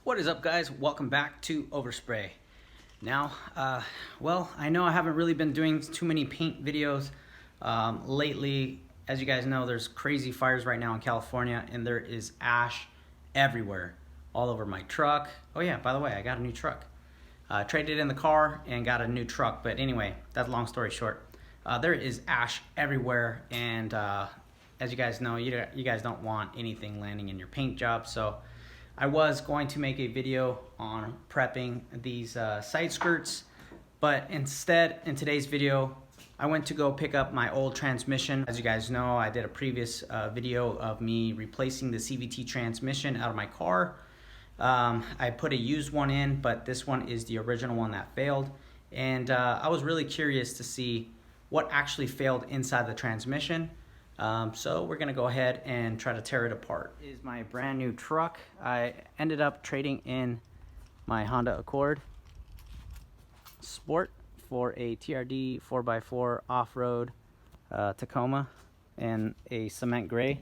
What is up, guys? Welcome back to Overspray. Now, well, I know I haven't really been doing too many paint videos lately. As you guys know, there's crazy fires right now in California, and there is ash everywhere, all over my truck. Oh yeah, by the way, I got a new truck. Traded in the car and got a new truck, but anyway, that's a long story short. There is ash everywhere, and as you guys know, you guys don't want anything landing in your paint job, so I was going to make a video on prepping these side skirts, but instead, in today's video, I went to go pick up my old transmission. As you guys know, I did a previous video of me replacing the CVT transmission out of my car. I put a used one in, but this one is the original one that failed. And I was really curious to see what actually failed inside the transmission. So we're gonna go ahead and try to tear it apart. This is my brand new truck. I ended up trading in my Honda Accord Sport for a TRD 4x4 off-road Tacoma and a cement gray.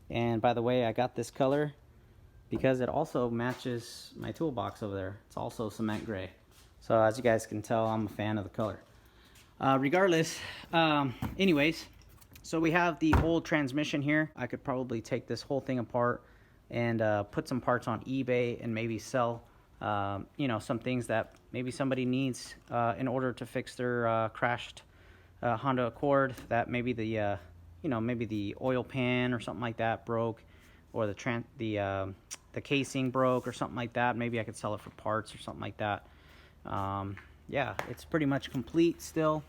And by the way, I got this color because it also matches my toolbox over there. It's also cement gray. So as you guys can tell, I'm a fan of the color. Regardless, anyways, so we have the old transmission here. I could probably take this whole thing apart and put some parts on eBay and maybe sell, you know, some things that maybe somebody needs in order to fix their crashed Honda Accord. That maybe the, you know, maybe the oil pan or something like that broke, or the casing broke or something like that. Maybe I could sell it for parts or something like that. Yeah, it's pretty much complete still.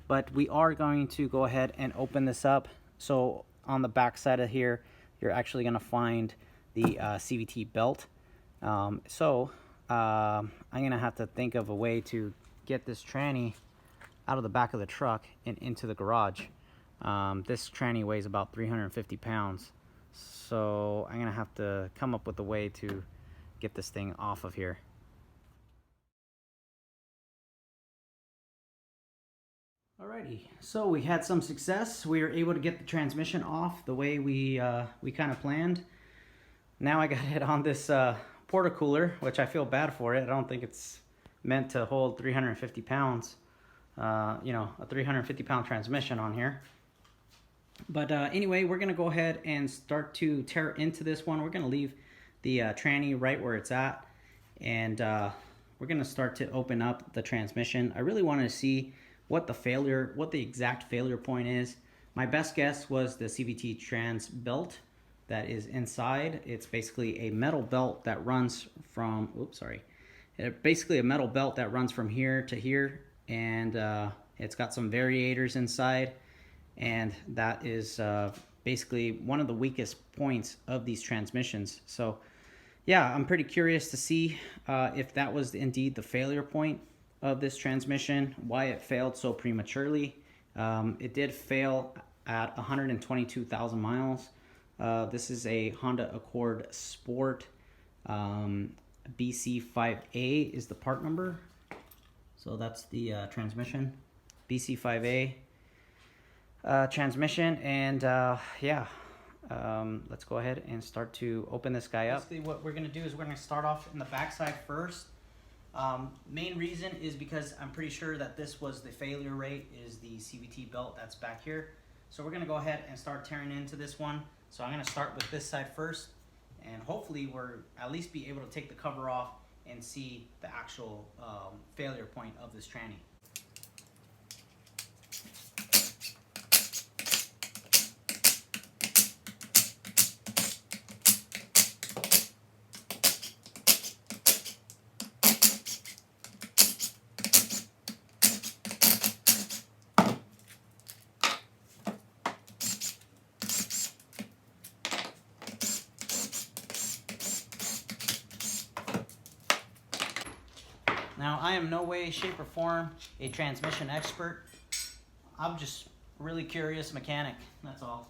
But we are going to go ahead and open this up. So on the back side of here, you're actually going to find the CVT belt. I'm going to have to think of a way to get this tranny out of the back of the truck and into the garage. This tranny weighs about 350 pounds. So I'm going to have to come up with a way to get this thing off of here. Alrighty, so we had some success. We were able to get the transmission off the way we kind of planned. Now I got it on this porta cooler, which I feel bad for it. I don't think it's meant to hold 350 pounds. You know, a 350 pound transmission on here. But anyway, we're gonna go ahead and start to tear into this one. We're gonna leave the tranny right where it's at, and we're gonna start to open up the transmission. I really wanted to see what the exact failure point is. My best guess was the CVT trans belt that is inside. It's basically a metal belt that runs from, basically a metal belt that runs from here to here, and it's got some variators inside, and that is basically one of the weakest points of these transmissions. So yeah, I'm pretty curious to see if that was indeed the failure point of this transmission, why it failed so prematurely. It did fail at 122,000 miles. This is a Honda Accord Sport. BC5A is the part number. So that's the transmission. BC5A transmission, and yeah. Let's go ahead and start to open this guy up. Basically what we're gonna do is we're gonna start off in the backside first. Main reason is because I'm pretty sure that this was the failure rate, is the CVT belt that's back here. So we're gonna go ahead and start tearing into this one. So I'm gonna start with this side first, and hopefully we're at least be able to take the cover off and see the actual failure point of this tranny. Now, I am no way, shape, or form a transmission expert. I'm just really curious mechanic, that's all.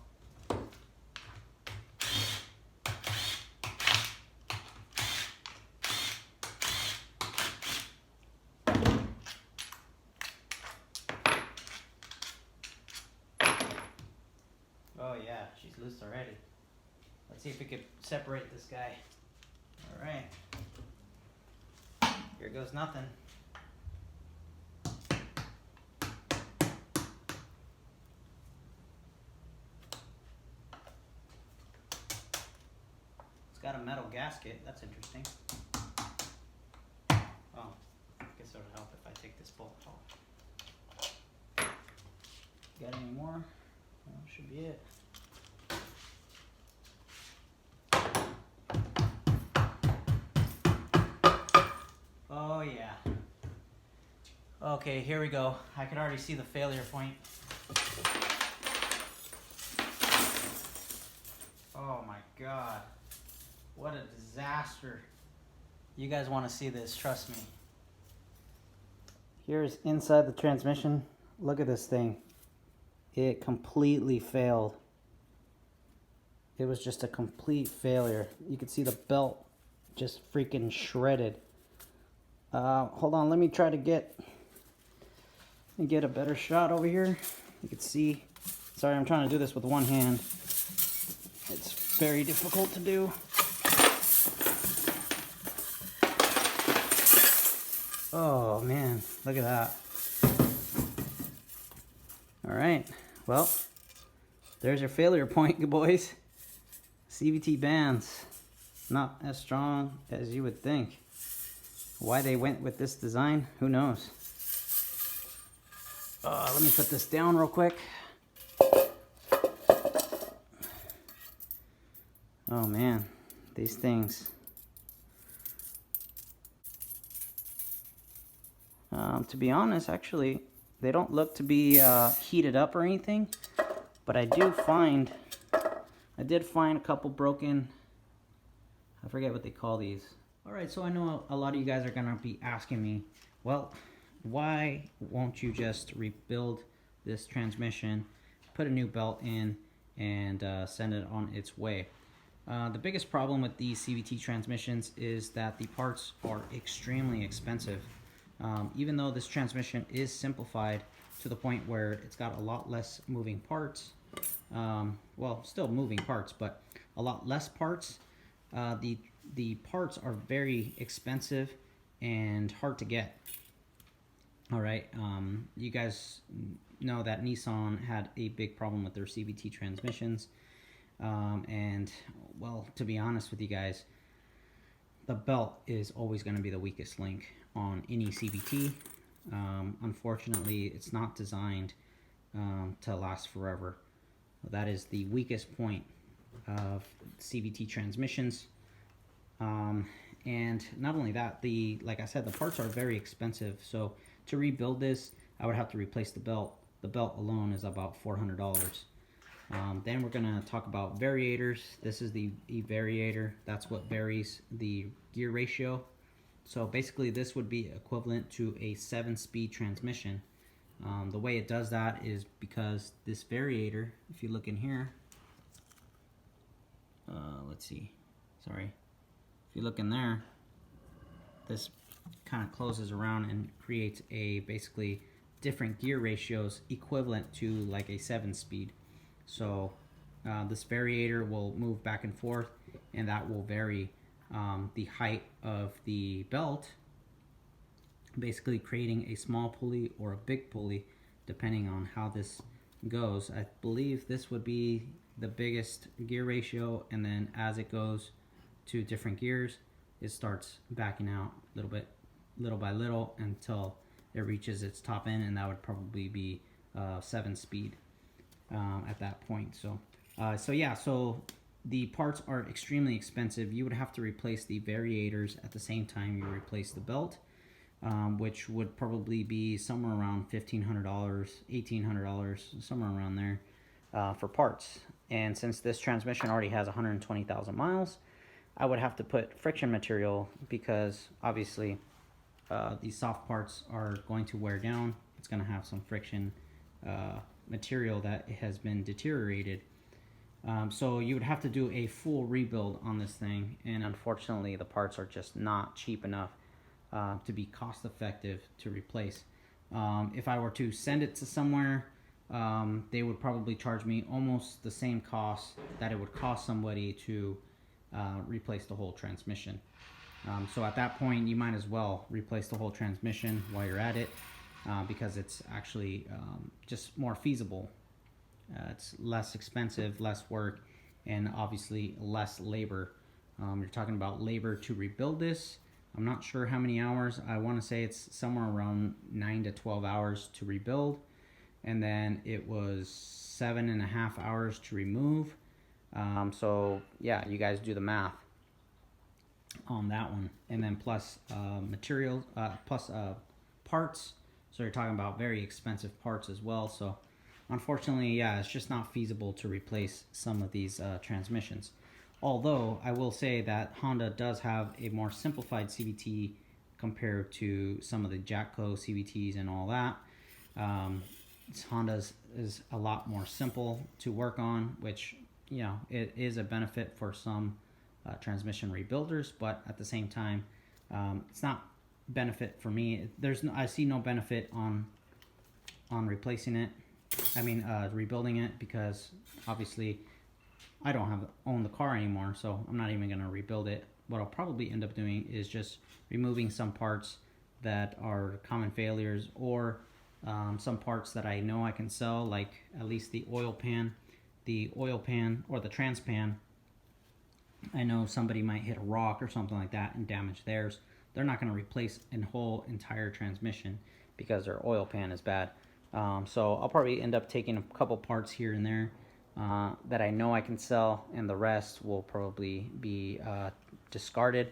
Oh yeah, she's loose already. Let's see if we could separate this guy. All right. Here goes nothing. It's got a metal gasket. That's interesting. Oh, I guess it would help if I take this bolt off. Got any more? Well, that should be it. Oh yeah. Okay, here we go. I can already see the failure point. Oh my god. What a disaster. You guys want to see this, trust me. Here's inside the transmission. Look at this thing. It completely failed. It was just a complete failure. You can see the belt just freaking shredded. Hold on, let me try to get a better shot over here. You can see. Sorry, I'm trying to do this with one hand. It's very difficult to do. Oh man, look at that. All right, well, there's your failure point, you boys. CVT bands, not as strong as you would think. Why they went with this design, who knows? Let me put this down real quick. Oh man, these things. To be honest, actually, they don't look to be heated up or anything, but I did find a couple broken, I forget what they call these. Alright, so I know a lot of you guys are going to be asking me, well, why won't you just rebuild this transmission, put a new belt in, and send it on its way? The biggest problem with these CVT transmissions is that the parts are extremely expensive. Even though this transmission is simplified to the point where it's got a lot less moving parts, well, still moving parts, but a lot less parts, the parts are very expensive and hard to get. All right, you guys know that Nissan had a big problem with their CVT transmissions, and well, to be honest with you guys, the belt is always going to be the weakest link on any CVT. Unfortunately, it's not designed to last forever. That is the weakest point of CVT transmissions. And not only that, like I said, the parts are very expensive. So to rebuild this, I would have to replace the belt. The belt alone is about $400. Then we're going to talk about variators. This is the variator. That's what varies the gear ratio. So basically this would be equivalent to a 7-speed transmission. The way it does that is because this variator, if you look in here, let's see, sorry. If you look in there, this kind of closes around and creates a basically different gear ratios equivalent to like a 7-speed. So this variator will move back and forth, and that will vary the height of the belt, basically creating a small pulley or a big pulley depending on how this goes. I believe this would be the biggest gear ratio, and then as it goes to different gears, it starts backing out a little bit, little by little, until it reaches its top end, and that would probably be 7-speed at that point. So the parts are extremely expensive. You would have to replace the variators at the same time you replace the belt, which would probably be somewhere around $1,500, $1,800, somewhere around there for parts. And since this transmission already has 120,000 miles, I would have to put friction material, because obviously these soft parts are going to wear down. It's going to have some friction material that has been deteriorated. So you would have to do a full rebuild on this thing, and unfortunately the parts are just not cheap enough to be cost effective to replace. If I were to send it to somewhere, they would probably charge me almost the same cost that it would cost somebody to replace the whole transmission. So at that point, you might as well replace the whole transmission while you're at it, because it's actually just more feasible. It's less expensive, less work, and obviously less labor. You're talking about labor to rebuild this. I'm not sure how many hours. I want to say it's somewhere around 9 to 12 hours to rebuild, and then it was 7.5 hours to remove. So yeah, you guys do the math on that one, and then plus materials, plus parts. So you're talking about very expensive parts as well. So unfortunately, yeah, it's just not feasible to replace some of these transmissions. Although I will say that Honda does have a more simplified CVT compared to some of the Jatco CVTs and all that. Honda's is a lot more simple to work on, which, you know, it is a benefit for some transmission rebuilders, but at the same time, it's not benefit for me. I see no benefit on replacing it. I mean, rebuilding it, because obviously I don't own the car anymore, so I'm not even gonna rebuild it. What I'll probably end up doing is just removing some parts that are common failures, or some parts that I know I can sell, like at least the oil pan or the trans pan. I know somebody might hit a rock or something like that and damage theirs. They're not going to replace a whole entire transmission because their oil pan is bad. So I'll probably end up taking a couple parts here and there that I know I can sell, and the rest will probably be discarded.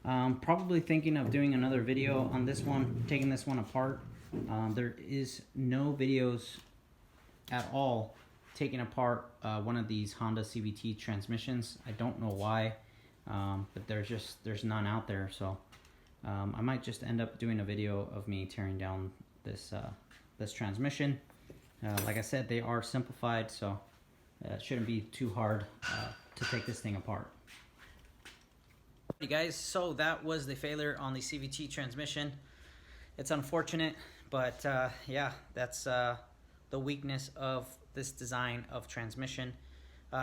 Probably thinking of doing another video on this one, taking this one apart. There is no videos at all taking apart one of these Honda CVT transmissions. I don't know why, but there's none out there. So I might just end up doing a video of me tearing down this transmission. Like I said, they are simplified, so it shouldn't be too hard to take this thing apart. Hey guys, so that was the failure on the CVT transmission. It's unfortunate, but yeah, that's the weakness of this design of transmission.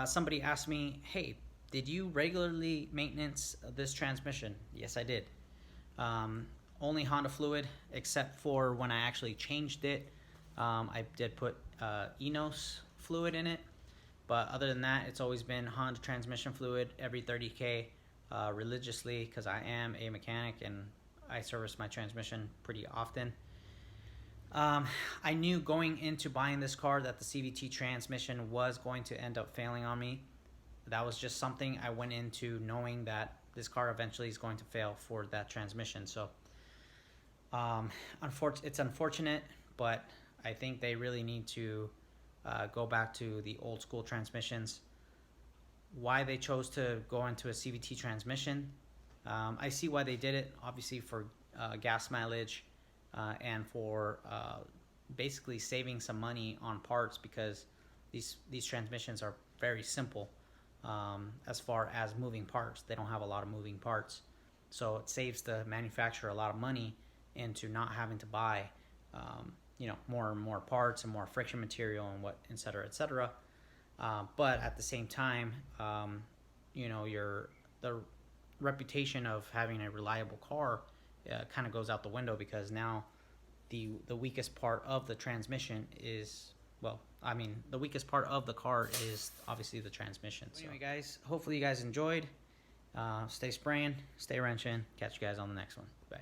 Somebody asked me, hey, did you regularly maintenance this transmission? Yes, I did. Only Honda fluid, except for when I actually changed it. I did put Enos fluid in it, but other than that, it's always been Honda transmission fluid every 30K religiously, because I am a mechanic and I service my transmission pretty often. I knew going into buying this car that the CVT transmission was going to end up failing on me. That was just something I went into knowing that this car eventually is going to fail for that transmission. So it's unfortunate, but I think they really need to go back to the old school transmissions. Why they chose to go into a CVT transmission, I see why they did it, obviously for gas mileage, and for basically saving some money on parts, because these transmissions are very simple as far as moving parts. They don't have a lot of moving parts, so it saves the manufacturer a lot of money into not having to buy you know, more and more parts and more friction material and what, et cetera, et cetera. But at the same time, you know, the reputation of having a reliable car kind of goes out the window, because now the weakest part of the transmission is, well, I mean, the weakest part of the car is obviously the transmission. So anyway, guys, hopefully you guys enjoyed. Stay spraying, stay wrenching. Catch you guys on the next one. Bye.